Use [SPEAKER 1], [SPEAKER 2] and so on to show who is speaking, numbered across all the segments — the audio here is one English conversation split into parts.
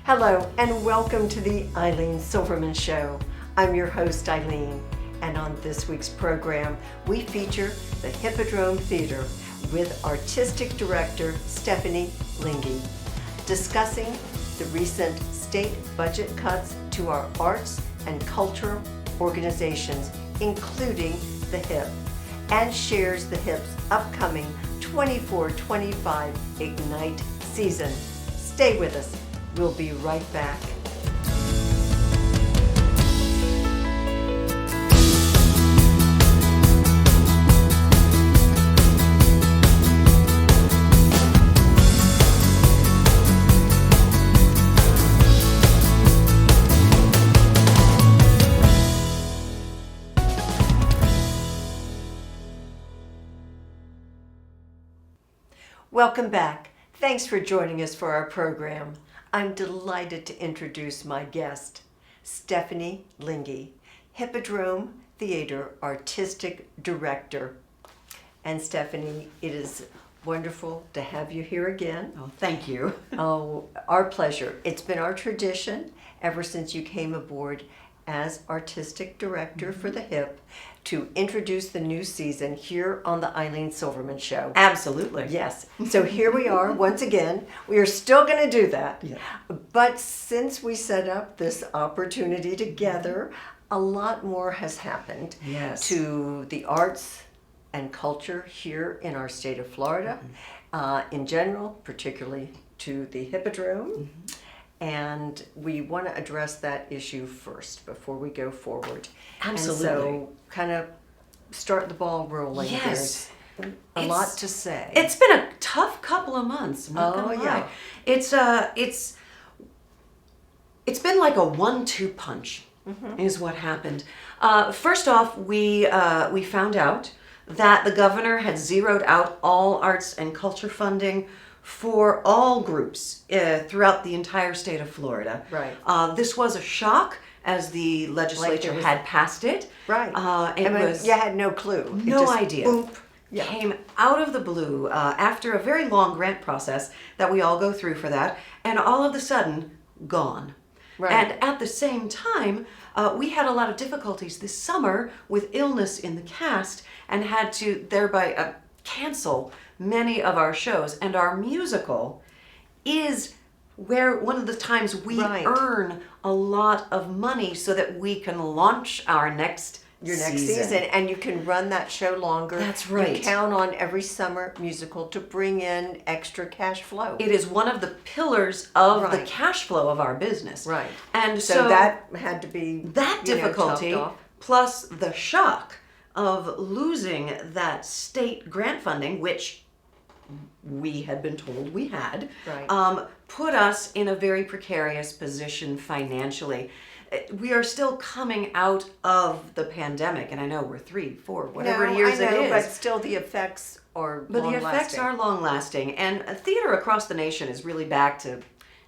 [SPEAKER 1] Hello and welcome to the Ilene Silverman Show. I'm your host Ilene, and on this week's program we feature the Hippodrome Theater with Artistic Director Stephanie Linge, discussing the recent state budget cuts to our arts and cultural organizations, including the HIP, and shares the HIP's upcoming 24-25 Ignite season. Stay with us. We'll be right back. Welcome back. Thanks for joining us for our program. I'm delighted to introduce my guest, Stephanie Linge, Hippodrome Theater Artistic Director. And Stephanie, it is wonderful to have you here again.
[SPEAKER 2] Oh, thank you.
[SPEAKER 1] Oh, our pleasure. It's been our tradition ever since you came aboard as Artistic Director for the HIP to introduce the new season here on the Ilene Silverman Show.
[SPEAKER 2] Absolutely.
[SPEAKER 1] Yes. So here we are once again. We are still going to do that.
[SPEAKER 2] Yeah.
[SPEAKER 1] But since we set up this opportunity together, a lot more has happened to the arts and culture here in our state of Florida, in general, particularly to the Hippodrome. And we want to address that issue first before we go forward.
[SPEAKER 2] Absolutely.
[SPEAKER 1] And so kind of start the ball rolling.
[SPEAKER 2] Yes.
[SPEAKER 1] There's a lot to say.
[SPEAKER 2] It's been a tough couple of months. I'm not gonna lie.
[SPEAKER 1] Yeah.
[SPEAKER 2] It's been like a 1-2 punch is what happened. First off, we found out that the governor had zeroed out all arts and culture funding for all groups throughout the entire state of Florida.
[SPEAKER 1] Right.
[SPEAKER 2] This was a shock as the legislature had passed it.
[SPEAKER 1] Right.
[SPEAKER 2] You
[SPEAKER 1] had no clue.
[SPEAKER 2] No idea.
[SPEAKER 1] Boom.
[SPEAKER 2] Came out of the blue after a very long grant process that we all go through for that, and all of a sudden, gone.
[SPEAKER 1] Right.
[SPEAKER 2] And at the same time, we had a lot of difficulties this summer with illness in the cast and had to thereby cancel many of our shows. And our musical is where one of the times we earn a lot of money so that we can launch our next season.
[SPEAKER 1] And you can run that show longer.
[SPEAKER 2] That's right.
[SPEAKER 1] You count on every summer musical to bring in extra cash flow.
[SPEAKER 2] It is one of the pillars of the cash flow of our business.
[SPEAKER 1] Right.
[SPEAKER 2] And
[SPEAKER 1] so that had to be
[SPEAKER 2] that difficulty
[SPEAKER 1] topped off.
[SPEAKER 2] Plus the shock of losing that state grant funding, which we had been told we had, put us in a very precarious position financially. We are still coming out of the pandemic, and I know we're 3, 4, whatever years it is.
[SPEAKER 1] But still the effects are
[SPEAKER 2] But the effects are long lasting, and theater across the nation is really back to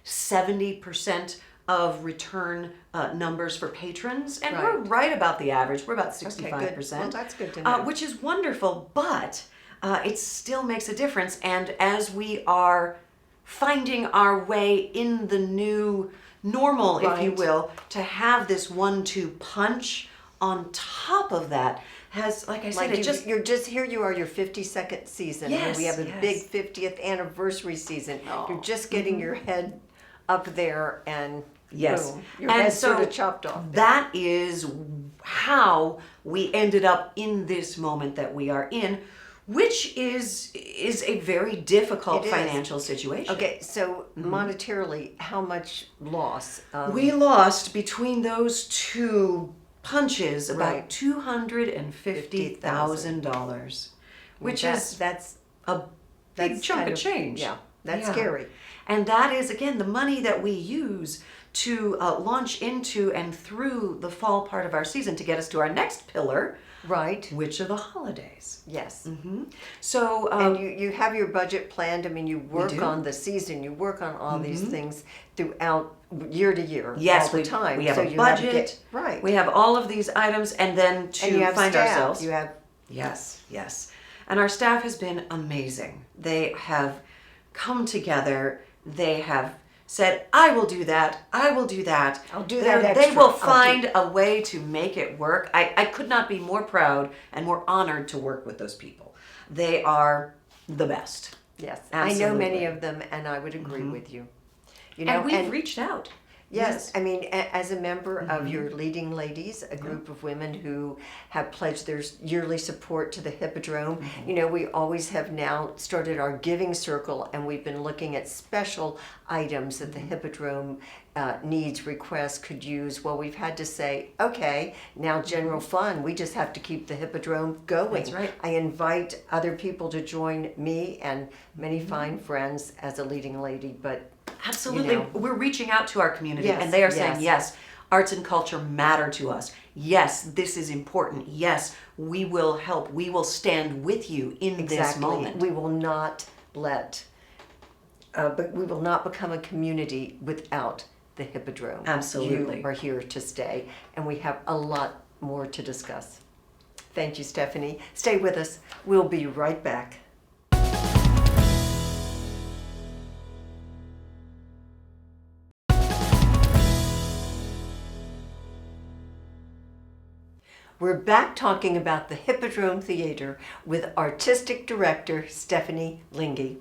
[SPEAKER 2] 70% of return numbers for patrons, and we're right about the average. We're about 65%.
[SPEAKER 1] Okay, good. Well, that's good to know.
[SPEAKER 2] Which is wonderful, but it still makes a difference. And as we are finding our way in the new normal, if you will, to have this 1-2 punch on top of that has, like I said,
[SPEAKER 1] you're just here. You are your 52nd season.
[SPEAKER 2] Yes,
[SPEAKER 1] and we have a big 50th anniversary season. You're just getting your head up there, and boom, your head's sort of chopped off.
[SPEAKER 2] That is how we ended up in this moment that we are in, which is a very difficult financial situation.
[SPEAKER 1] Okay, so monetarily, how much loss?
[SPEAKER 2] We lost between those two punches about $250,000, which that's a big chunk of change.
[SPEAKER 1] Yeah, that's scary.
[SPEAKER 2] And that is, again, the money that we use to launch into and through the fall part of our season to get us to our next pillar, which are the holidays.
[SPEAKER 1] Yes.
[SPEAKER 2] So
[SPEAKER 1] and you have your budget planned. I mean, you work on the season. You work on all these things throughout year to year.
[SPEAKER 2] Yes,
[SPEAKER 1] all the time.
[SPEAKER 2] We have a budget. We have all of these items, and then to find ourselves.
[SPEAKER 1] You have
[SPEAKER 2] yes. And our staff has been amazing. They have come together. They have said, I will do that, I will do that.
[SPEAKER 1] I'll do that
[SPEAKER 2] They
[SPEAKER 1] extra.
[SPEAKER 2] will
[SPEAKER 1] I'll
[SPEAKER 2] find a way to make it work. I could not be more proud and more honored to work with those people. They are the best.
[SPEAKER 1] Yes,
[SPEAKER 2] Absolutely.
[SPEAKER 1] I know many of them, and I would agree with you. You know,
[SPEAKER 2] And we've reached out.
[SPEAKER 1] yes, I mean, as a member of your leading ladies, a group of women who have pledged their yearly support to the Hippodrome, you know, we always have now started our giving circle, and we've been looking at special items that the Hippodrome needs, requests, could use. Well, we've had to say, okay, now general fund, we just have to keep the Hippodrome going.
[SPEAKER 2] That's right.
[SPEAKER 1] I invite other people to join me and many fine friends as a leading lady, but
[SPEAKER 2] Absolutely.
[SPEAKER 1] you know.
[SPEAKER 2] We're reaching out to our community,
[SPEAKER 1] Yes,
[SPEAKER 2] and they are
[SPEAKER 1] yes.
[SPEAKER 2] saying, yes, arts and culture matter to us. Yes, this is important. Yes, we will help. We will stand with you in this moment.
[SPEAKER 1] We will not but we will not become a community without the Hippodrome.
[SPEAKER 2] Absolutely.
[SPEAKER 1] You are here to stay, and we have a lot more to discuss. Thank you, Stephanie. Stay with us. We'll be right back. We're back talking about the Hippodrome Theater with artistic director Stephanie Linge.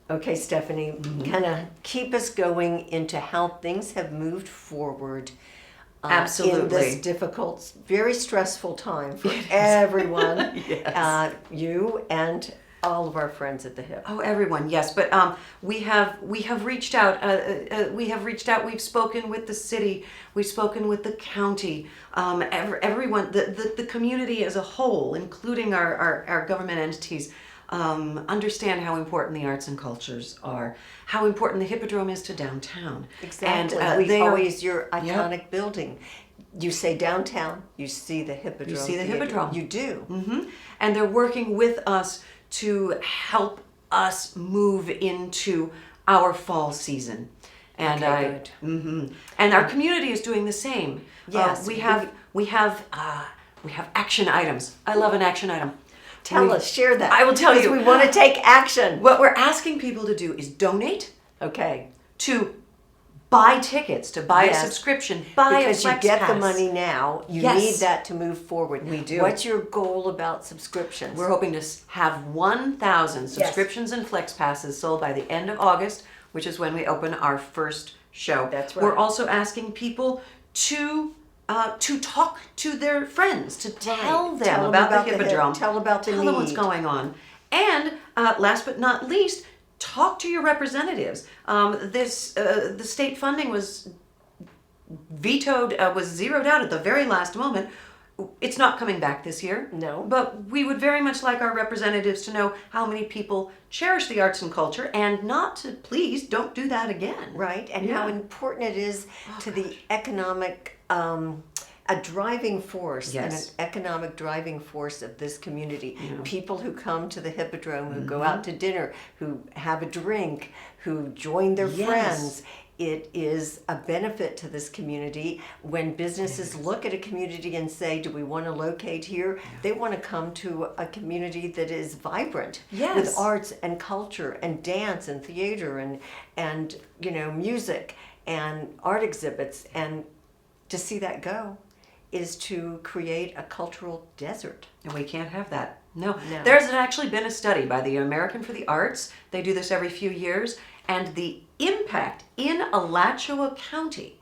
[SPEAKER 1] Okay, Stephanie, kind of keep us going into how things have moved forward in
[SPEAKER 2] Absolutely.
[SPEAKER 1] this difficult, very stressful time for everyone,
[SPEAKER 2] Yes.
[SPEAKER 1] you and all of our friends at the Hip.
[SPEAKER 2] Oh, everyone, yes, but we have reached out. We have reached out. We've spoken with the city. We've spoken with the county. Everyone, the community as a whole, including our government entities, understand how important the arts and cultures are. How important the Hippodrome is to downtown.
[SPEAKER 1] Exactly.
[SPEAKER 2] And
[SPEAKER 1] We
[SPEAKER 2] are
[SPEAKER 1] always your iconic building. You say downtown, you see the Hippodrome.
[SPEAKER 2] You see the
[SPEAKER 1] Theater.
[SPEAKER 2] Hippodrome.
[SPEAKER 1] You do.
[SPEAKER 2] hmm And they're working with us to help us move into our fall season. And
[SPEAKER 1] Okay,
[SPEAKER 2] and our community is doing the same.
[SPEAKER 1] Yes,
[SPEAKER 2] we have action items. I love an action item.
[SPEAKER 1] Tell us, share that.
[SPEAKER 2] I will tell
[SPEAKER 1] 'Cause
[SPEAKER 2] you.
[SPEAKER 1] we want to take action.
[SPEAKER 2] What we're asking people to do is donate,
[SPEAKER 1] Okay.
[SPEAKER 2] to buy tickets, to buy
[SPEAKER 1] Yes.
[SPEAKER 2] a subscription, buy
[SPEAKER 1] Because
[SPEAKER 2] a
[SPEAKER 1] you
[SPEAKER 2] Flex
[SPEAKER 1] get the
[SPEAKER 2] Pass.
[SPEAKER 1] money now, you
[SPEAKER 2] Yes.
[SPEAKER 1] need that to move forward.
[SPEAKER 2] We do.
[SPEAKER 1] What's your goal about subscriptions?
[SPEAKER 2] We're hoping to have 1,000 subscriptions and Flex Passes sold by the end of August, which is when we open our first show.
[SPEAKER 1] That's right.
[SPEAKER 2] We're also asking people to talk to their friends, to tell them
[SPEAKER 1] Tell them
[SPEAKER 2] about the
[SPEAKER 1] about the
[SPEAKER 2] Hippodrome.
[SPEAKER 1] tell about the
[SPEAKER 2] Tell them what's
[SPEAKER 1] need.
[SPEAKER 2] going on. And last but not least, talk to your representatives. The state funding was vetoed, was zeroed out at the very last moment. It's not coming back this year.
[SPEAKER 1] No.
[SPEAKER 2] But we would very much like our representatives to know how many people cherish the arts and culture, and not to, please don't do that again.
[SPEAKER 1] Right, and
[SPEAKER 2] Yeah.
[SPEAKER 1] how important it is to the economic, a driving force, and an
[SPEAKER 2] Yes.
[SPEAKER 1] economic driving force of this community.
[SPEAKER 2] Yeah.
[SPEAKER 1] People who come to the Hippodrome, who go out to dinner, who have a drink, who join their
[SPEAKER 2] Yes.
[SPEAKER 1] friends. It is a benefit to this community. When businesses look at a community and say, do we want to locate here? They want to come to a community that is vibrant
[SPEAKER 2] Yes.
[SPEAKER 1] with arts and culture and dance and theater and you know, music and art exhibits. And to see that go is to create a cultural desert.
[SPEAKER 2] And we can't have that. No.
[SPEAKER 1] No.
[SPEAKER 2] There's actually been a study by the American for the Arts. They do this every few years. And the impact in Alachua County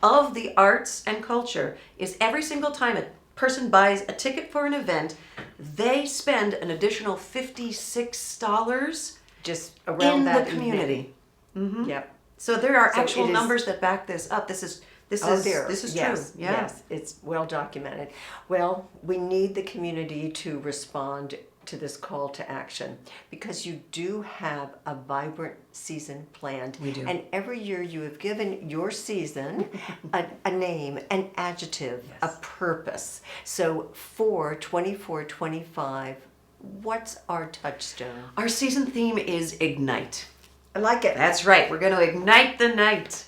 [SPEAKER 2] of the arts and culture is every single time a person buys a ticket for an event, they spend an additional $56
[SPEAKER 1] Just around
[SPEAKER 2] in
[SPEAKER 1] that
[SPEAKER 2] the community.
[SPEAKER 1] evening. Yep.
[SPEAKER 2] So there are
[SPEAKER 1] So
[SPEAKER 2] actual
[SPEAKER 1] it is-
[SPEAKER 2] numbers that back this up. This is
[SPEAKER 1] There.
[SPEAKER 2] yes,
[SPEAKER 1] Yes,
[SPEAKER 2] true. Yeah.
[SPEAKER 1] yes, it's well documented. Well, we need the community to respond to this call to action because you do have a vibrant season planned.
[SPEAKER 2] We do.
[SPEAKER 1] And every year you have given your season a name, an adjective, a purpose. So for 24-25, what's our touchstone?
[SPEAKER 2] Our season theme is Ignite.
[SPEAKER 1] I like it.
[SPEAKER 2] That's right. We're going to ignite the night.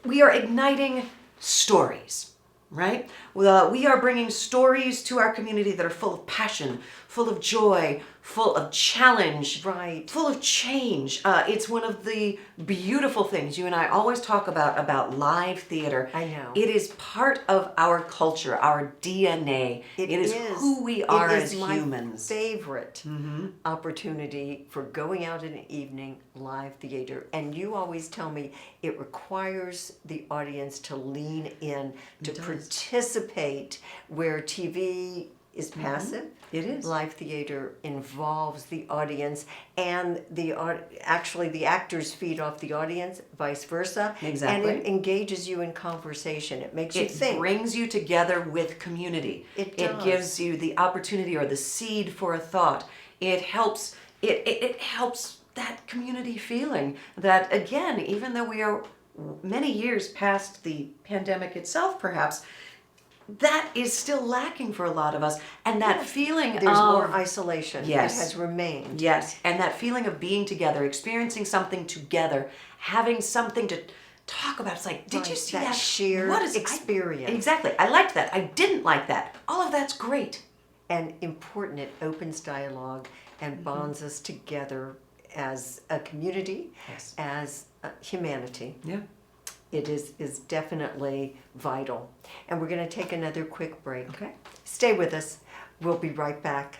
[SPEAKER 2] We are igniting stories, right? We are bringing stories to our community that are full of passion, full of joy, full of challenge,
[SPEAKER 1] Right.
[SPEAKER 2] full of change. It's one of the beautiful things you and I always talk about live theater.
[SPEAKER 1] I know.
[SPEAKER 2] It is part of our culture, our DNA. It is who we are as humans.
[SPEAKER 1] My favorite opportunity for going out in the evening, live theater. And you always tell me it requires the audience to lean in, to participate, where TV is passive.
[SPEAKER 2] It is.
[SPEAKER 1] Live theater involves the audience, and actually the actors feed off the audience, vice versa.
[SPEAKER 2] Exactly.
[SPEAKER 1] And it engages you in conversation. It makes you think.
[SPEAKER 2] It brings you together with community.
[SPEAKER 1] It does.
[SPEAKER 2] It gives you the opportunity or the seed for a thought. It helps. It helps that community feeling that, again, even though we are many years past the pandemic itself, perhaps, that is still lacking for a lot of us. And that feeling
[SPEAKER 1] There's
[SPEAKER 2] of
[SPEAKER 1] more isolation.
[SPEAKER 2] Yes.
[SPEAKER 1] It has remained.
[SPEAKER 2] Yes, and that feeling of being together, experiencing something together, having something to talk about. It's like, did you see that?
[SPEAKER 1] Shared experience.
[SPEAKER 2] Exactly. I liked that. I didn't like that. All of that's great.
[SPEAKER 1] And important, it opens dialogue and bonds us together as a community,
[SPEAKER 2] Yes.
[SPEAKER 1] as humanity.
[SPEAKER 2] Yeah.
[SPEAKER 1] It is definitely vital. And we're going to take another quick break.
[SPEAKER 2] Okay.
[SPEAKER 1] Stay with us. We'll be right back.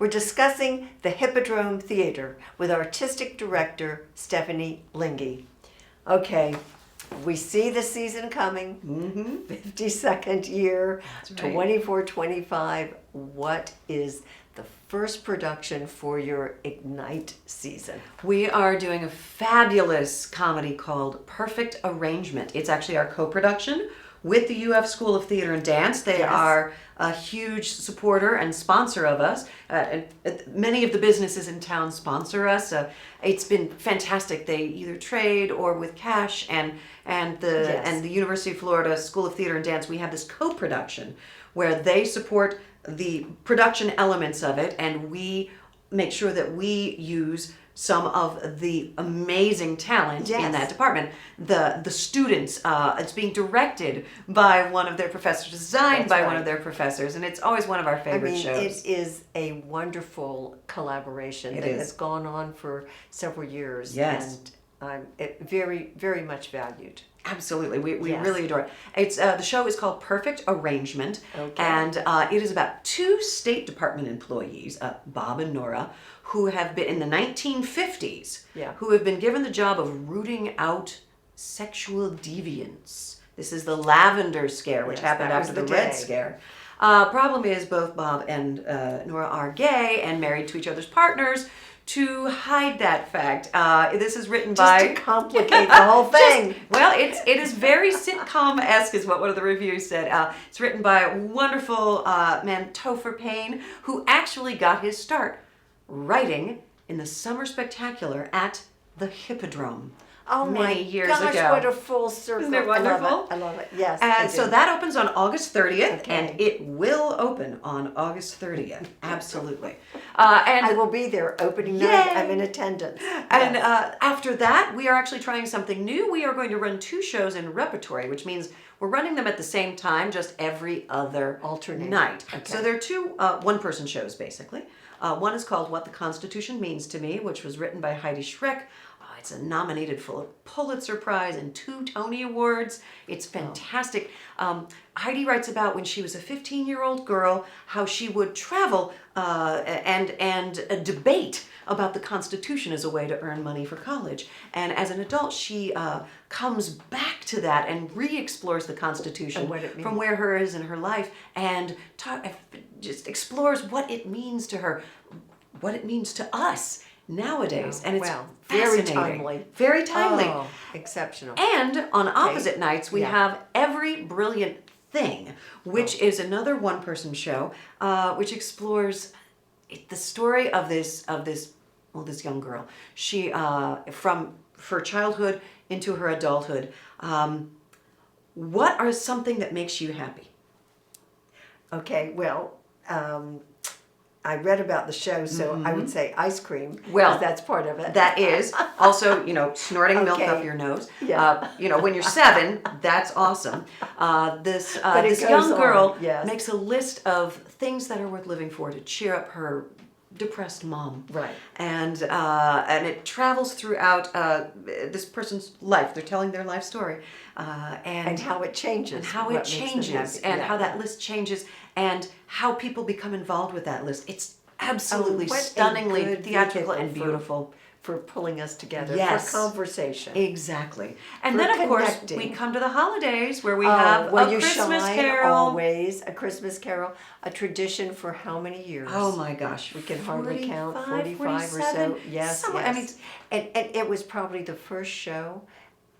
[SPEAKER 1] We're discussing the Hippodrome Theater with artistic director Stephanie Linge. Okay, we see the season coming, 52nd year,
[SPEAKER 2] That's right.
[SPEAKER 1] 24-25. What is the first production for your Ignite season?
[SPEAKER 2] We are doing a fabulous comedy called Perfect Arrangement. It's actually our co-production with the UF School of Theater and Dance. They
[SPEAKER 1] Yes.
[SPEAKER 2] are a huge supporter and sponsor of us. Many of the businesses in town sponsor us. It's been fantastic. They either trade or with cash, and the University of Florida School of Theater and Dance, we have this co-production where they support the production elements of it, and we make sure that we use some of the amazing talent in that department. The students, it's being directed by one of their professors, designed by one of their professors, and it's always one of our favorite shows.
[SPEAKER 1] It is a wonderful collaboration that has gone on for several years.
[SPEAKER 2] Yes.
[SPEAKER 1] And very, very much valued.
[SPEAKER 2] Absolutely, we really adore it. It's the show is called Perfect Arrangement, and it is about two State Department employees, Bob and Nora, who have been in the 1950s, who have been given the job of rooting out sexual deviance. This is the Lavender Scare, which happened after the Red Scare. Problem is, both Bob and Nora are gay and married to each other's partners. To hide that fact, this is written by...
[SPEAKER 1] Just to complicate the whole thing.
[SPEAKER 2] It is very sitcom-esque, is what one of the reviews said. It's written by a wonderful man, Topher Payne, who actually got his start writing in the Summer Spectacular at the Hippodrome.
[SPEAKER 1] Oh my gosh,
[SPEAKER 2] ago.
[SPEAKER 1] what a full circle.
[SPEAKER 2] Isn't it wonderful?
[SPEAKER 1] I love it. Yes.
[SPEAKER 2] And so that opens on August 30th, and it will open on August 30th. Absolutely. And
[SPEAKER 1] I will be there opening night. I'm in attendance.
[SPEAKER 2] And after that, we are actually trying something new. We are going to run two shows in repertory, which means we're running them at the same time, just every other night. Okay. So they're two one-person shows, basically. One is called What the Constitution Means to Me, which was written by Heidi Schreck. It's nominated for a Pulitzer Prize and 2 Tony Awards. It's fantastic. Heidi writes about when she was a 15-year-old girl, how she would travel and debate about the Constitution as a way to earn money for college. And as an adult, she comes back to that and re-explores the Constitution from where her is in her life, and just explores what it means to her, what it means to us nowadays. And it's
[SPEAKER 1] very timely.
[SPEAKER 2] Very timely.
[SPEAKER 1] Oh, exceptional.
[SPEAKER 2] And on opposite nights, we have Every Brilliant Thing, which is another one-person show, which explores the story of this young girl. She from her childhood into her adulthood. What are something that makes you happy?
[SPEAKER 1] Okay, well, I read about the show, so I would say ice cream.
[SPEAKER 2] Well,
[SPEAKER 1] 'cause that's part of it.
[SPEAKER 2] That is also, snorting milk
[SPEAKER 1] Okay.
[SPEAKER 2] up your nose.
[SPEAKER 1] Yeah.
[SPEAKER 2] When you're 7, that's awesome. This
[SPEAKER 1] But it
[SPEAKER 2] this
[SPEAKER 1] goes
[SPEAKER 2] young
[SPEAKER 1] on,
[SPEAKER 2] girl
[SPEAKER 1] yes.
[SPEAKER 2] makes a list of things that are worth living for to cheer up her depressed mom.
[SPEAKER 1] Right.
[SPEAKER 2] And it travels throughout this person's life. They're telling their life story,
[SPEAKER 1] And how it changes.
[SPEAKER 2] and how
[SPEAKER 1] what
[SPEAKER 2] it
[SPEAKER 1] makes them
[SPEAKER 2] changes,
[SPEAKER 1] happy.
[SPEAKER 2] and
[SPEAKER 1] Yeah.
[SPEAKER 2] how that list changes, and how people become involved with that list. It's absolutely
[SPEAKER 1] What a
[SPEAKER 2] stunningly
[SPEAKER 1] good
[SPEAKER 2] theatrical and
[SPEAKER 1] vehicle
[SPEAKER 2] beautiful.
[SPEAKER 1] for pulling us together
[SPEAKER 2] Yes.
[SPEAKER 1] for conversation.
[SPEAKER 2] Exactly. And
[SPEAKER 1] For
[SPEAKER 2] then, of course,
[SPEAKER 1] connecting.
[SPEAKER 2] we come to the holidays where we have
[SPEAKER 1] where
[SPEAKER 2] a
[SPEAKER 1] you
[SPEAKER 2] Christmas
[SPEAKER 1] shine
[SPEAKER 2] Carol.
[SPEAKER 1] always, a Christmas Carol, a tradition for how many years?
[SPEAKER 2] Oh my gosh.
[SPEAKER 1] We can hardly count, 45 or
[SPEAKER 2] 47?
[SPEAKER 1] so. Yes,
[SPEAKER 2] Somewhere-
[SPEAKER 1] yes. And it was probably the first show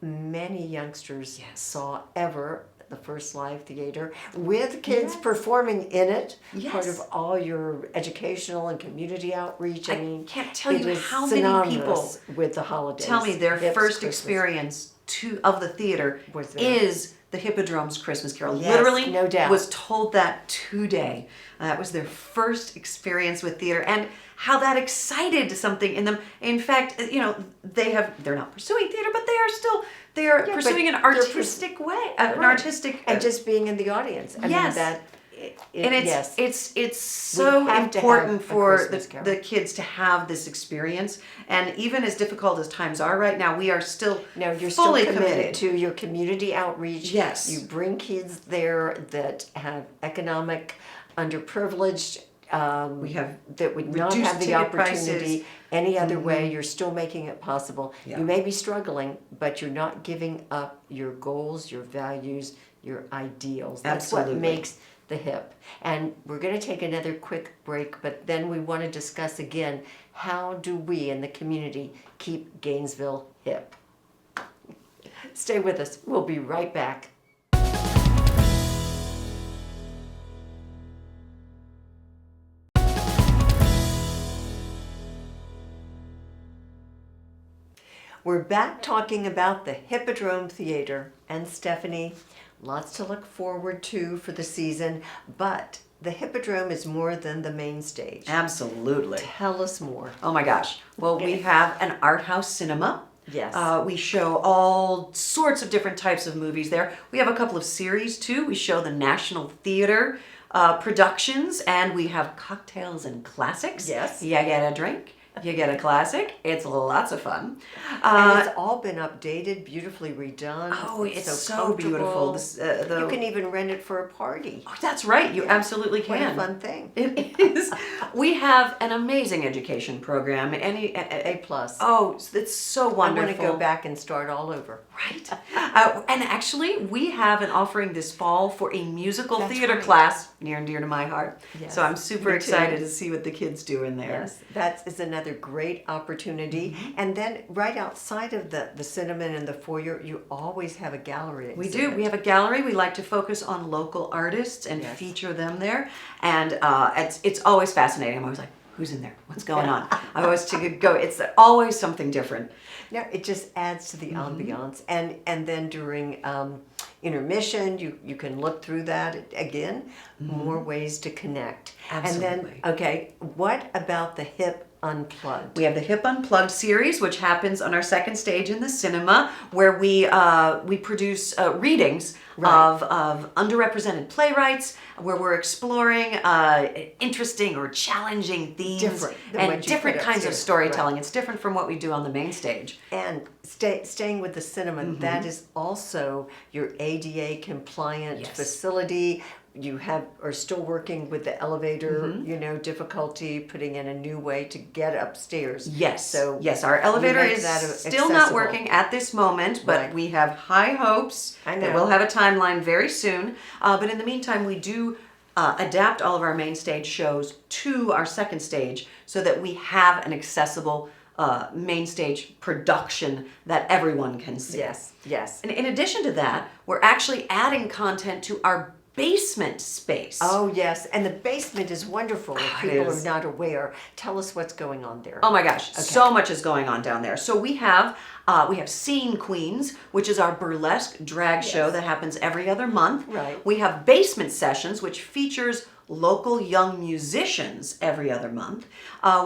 [SPEAKER 1] many youngsters
[SPEAKER 2] Yes.
[SPEAKER 1] saw ever, the first live theater, with kids
[SPEAKER 2] Yes.
[SPEAKER 1] performing in it, part
[SPEAKER 2] Yes.
[SPEAKER 1] of all your educational and community outreach. I mean,
[SPEAKER 2] can't tell
[SPEAKER 1] it
[SPEAKER 2] you
[SPEAKER 1] was
[SPEAKER 2] how many
[SPEAKER 1] synonymous
[SPEAKER 2] people
[SPEAKER 1] with the holidays.
[SPEAKER 2] tell me their
[SPEAKER 1] Hips,
[SPEAKER 2] first
[SPEAKER 1] Christmas.
[SPEAKER 2] experience of the theater
[SPEAKER 1] Was there.
[SPEAKER 2] is the Hippodrome's Christmas Carol.
[SPEAKER 1] Yes,
[SPEAKER 2] Literally,
[SPEAKER 1] no doubt.
[SPEAKER 2] was told that today. That was their first experience with theater, and how that excited something in them. In fact, they're not pursuing theater, but they are
[SPEAKER 1] Yeah,
[SPEAKER 2] pursuing
[SPEAKER 1] but
[SPEAKER 2] an
[SPEAKER 1] they're
[SPEAKER 2] artistic way, an
[SPEAKER 1] Right.
[SPEAKER 2] artistic,
[SPEAKER 1] And just being in the audience. I
[SPEAKER 2] Yes.
[SPEAKER 1] mean,
[SPEAKER 2] and
[SPEAKER 1] yes.
[SPEAKER 2] it's so
[SPEAKER 1] have to
[SPEAKER 2] important
[SPEAKER 1] have a
[SPEAKER 2] for
[SPEAKER 1] Christmas Carol.
[SPEAKER 2] the kids to have this experience. And even as difficult as times are right now, we are still
[SPEAKER 1] No, you're
[SPEAKER 2] fully
[SPEAKER 1] still committed to your community outreach.
[SPEAKER 2] Yes.
[SPEAKER 1] You bring kids there that have economic underprivileged,
[SPEAKER 2] We have
[SPEAKER 1] that would not
[SPEAKER 2] reduced
[SPEAKER 1] have the
[SPEAKER 2] ticket
[SPEAKER 1] opportunity
[SPEAKER 2] prices.
[SPEAKER 1] any other way. You're still making it possible.
[SPEAKER 2] Yeah.
[SPEAKER 1] You may be struggling, but you're not giving up your goals, your values, your ideals. That's
[SPEAKER 2] Absolutely.
[SPEAKER 1] what makes the HIP. And we're going to take another quick break, but then we want to discuss again, how do we in the community keep Gainesville hip? Stay with us. We'll be right back. We're back talking about the Hippodrome Theater. And Stephanie, lots to look forward to for the season, but the Hippodrome is more than the main stage.
[SPEAKER 2] Absolutely.
[SPEAKER 1] Tell us more.
[SPEAKER 2] Oh my gosh. Well, we have an art house cinema.
[SPEAKER 1] Yes.
[SPEAKER 2] We show all sorts of different types of movies there. We have a couple of series too. We show the National Theater productions, and we have cocktails and classics.
[SPEAKER 1] Yes.
[SPEAKER 2] You get a drink, you get a classic. It's lots of fun.
[SPEAKER 1] And it's all been updated, beautifully redone.
[SPEAKER 2] Oh, it's so
[SPEAKER 1] comfortable.
[SPEAKER 2] beautiful. This,
[SPEAKER 1] You can even rent it for a party.
[SPEAKER 2] Oh, that's right. You absolutely
[SPEAKER 1] What
[SPEAKER 2] can.
[SPEAKER 1] a fun thing.
[SPEAKER 2] It is. We have an amazing education program.
[SPEAKER 1] A plus.
[SPEAKER 2] Oh, it's so wonderful.
[SPEAKER 1] I want to go back and start all over.
[SPEAKER 2] Right. And actually, we have an offering this fall for a musical
[SPEAKER 1] That's
[SPEAKER 2] theater
[SPEAKER 1] right.
[SPEAKER 2] class near and dear to my heart.
[SPEAKER 1] Yes,
[SPEAKER 2] So I'm super
[SPEAKER 1] me too.
[SPEAKER 2] excited to see what the kids do in there.
[SPEAKER 1] Yes, that is another great opportunity.
[SPEAKER 2] Mm-hmm.
[SPEAKER 1] And then right outside of the cinema and the foyer, you always have a gallery
[SPEAKER 2] We
[SPEAKER 1] exhibit.
[SPEAKER 2] do. We have a gallery. We like to focus on local artists and
[SPEAKER 1] Yes.
[SPEAKER 2] feature them there. And it's always fascinating. I'm always like, who's in there? What's going on? I always go. It's always something different.
[SPEAKER 1] No, it just adds to the
[SPEAKER 2] Mm-hmm.
[SPEAKER 1] ambiance. And then during intermission, you can look through that again. More ways to connect. And
[SPEAKER 2] Absolutely.
[SPEAKER 1] then, okay, what about the HIP Unplugged?
[SPEAKER 2] We have the Hip Unplugged series, which happens on our second stage in the cinema, where we produce readings
[SPEAKER 1] Right.
[SPEAKER 2] of underrepresented playwrights, where we're exploring interesting or challenging themes
[SPEAKER 1] Different than
[SPEAKER 2] and
[SPEAKER 1] what you
[SPEAKER 2] different
[SPEAKER 1] put
[SPEAKER 2] kinds of
[SPEAKER 1] upstairs.
[SPEAKER 2] storytelling. It's different from what we do on the main stage.
[SPEAKER 1] And staying with the cinema,
[SPEAKER 2] Mm-hmm.
[SPEAKER 1] that is also your ADA compliant
[SPEAKER 2] Yes.
[SPEAKER 1] facility. You are still working with the elevator,
[SPEAKER 2] Mm-hmm.
[SPEAKER 1] difficulty, putting in a new way to get upstairs.
[SPEAKER 2] Yes.
[SPEAKER 1] So
[SPEAKER 2] yes, our elevator
[SPEAKER 1] make
[SPEAKER 2] is
[SPEAKER 1] that
[SPEAKER 2] still not
[SPEAKER 1] accessible.
[SPEAKER 2] working at this moment, but
[SPEAKER 1] Right.
[SPEAKER 2] we have high hopes
[SPEAKER 1] I
[SPEAKER 2] that
[SPEAKER 1] know.
[SPEAKER 2] we'll have a timeline very soon. But in the meantime, we do adapt all of our main stage shows to our second stage so that we have an accessible main stage production that everyone can see.
[SPEAKER 1] Yes, yes.
[SPEAKER 2] And in addition to that, we're actually adding content to our basement space.
[SPEAKER 1] Oh, yes. And the basement is wonderful. If
[SPEAKER 2] It
[SPEAKER 1] people
[SPEAKER 2] is.
[SPEAKER 1] are not aware, tell us what's going on there.
[SPEAKER 2] Oh my gosh, so much is going on down there. So we have Scene Queens, which is our burlesque drag show that happens every other month.
[SPEAKER 1] Right.
[SPEAKER 2] We have Basement Sessions, which features local young musicians every other month.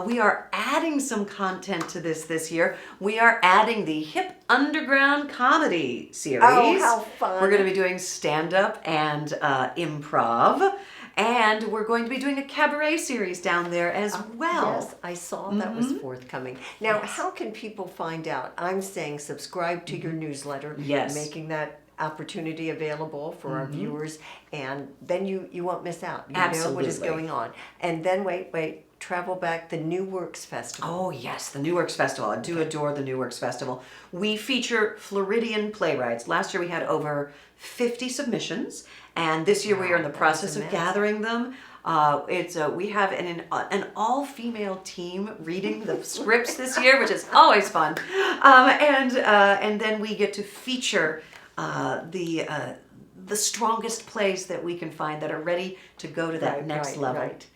[SPEAKER 2] We are adding some content to this year. We are adding the Hip Underground Comedy series.
[SPEAKER 1] Oh, how fun.
[SPEAKER 2] We're going to be doing stand-up and improv. And we're going to be doing a cabaret series down there as well.
[SPEAKER 1] Yes, I saw that was forthcoming. Now, how can people find out? I'm saying subscribe to your newsletter.
[SPEAKER 2] Yes.
[SPEAKER 1] Making that opportunity available for our viewers, and then you won't miss out. You know what is
[SPEAKER 2] Absolutely.
[SPEAKER 1] going on. And then wait, travel back, the New Works Festival.
[SPEAKER 2] Oh yes, the New Works Festival. I do adore the New Works Festival. We feature Floridian playwrights. Last year we had over 50 submissions, and this year we are in the process of gathering them. We have an all-female team reading the scripts this year, which is always fun. And then we get to feature the strongest plays that we can find that are ready to go to that next level.
[SPEAKER 1] Right.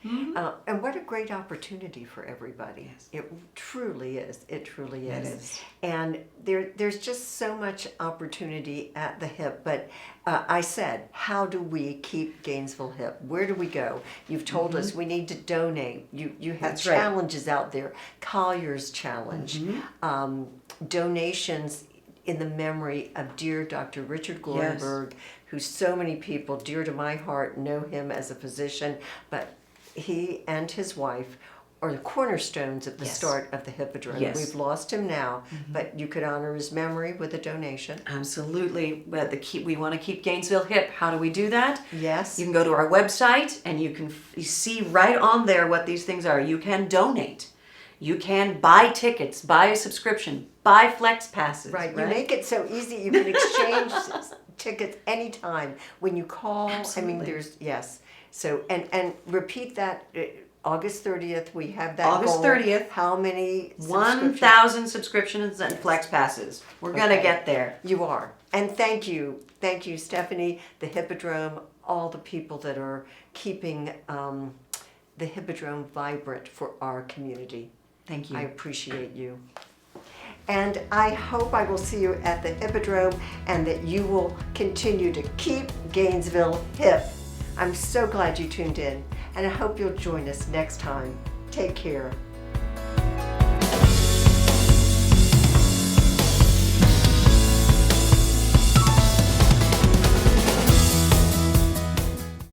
[SPEAKER 1] And what a great opportunity for everybody.
[SPEAKER 2] Yes.
[SPEAKER 1] It truly is. It truly is.
[SPEAKER 2] It is.
[SPEAKER 1] And there's just so much opportunity at the Hip. But I said, how do we keep Gainesville hip? Where do we go? You've told us we need to donate. You have
[SPEAKER 2] That's right.
[SPEAKER 1] challenges out there. Collier's Challenge. Donations in the memory of dear Dr. Richard Glorenberg, who so many people dear to my heart know him as a physician, but he and his wife are the cornerstones at the start of the Hippodrome.
[SPEAKER 2] Yes.
[SPEAKER 1] We've lost him now, but you could honor his memory with a donation.
[SPEAKER 2] Absolutely. But we want to keep Gainesville hip. How do we do that?
[SPEAKER 1] Yes.
[SPEAKER 2] You can go to our website and you can see right on there what these things are. You can donate. You can buy tickets, buy a subscription, buy flex passes.
[SPEAKER 1] Right. You make it so easy. You can exchange tickets anytime when you call.
[SPEAKER 2] Absolutely.
[SPEAKER 1] I mean, there's So and repeat that. August 30th, we have that
[SPEAKER 2] August
[SPEAKER 1] goal.
[SPEAKER 2] 30th.
[SPEAKER 1] How many?
[SPEAKER 2] 1,000 subscriptions and flex passes. We're going to get there.
[SPEAKER 1] You are. And thank you, Stephanie, the Hippodrome, all the people that are keeping the Hippodrome vibrant for our community.
[SPEAKER 2] Thank you.
[SPEAKER 1] I appreciate you. And I hope I will see you at the Hippodrome and that you will continue to keep Gainesville hip. I'm so glad you tuned in, and I hope you'll join us next time. Take care.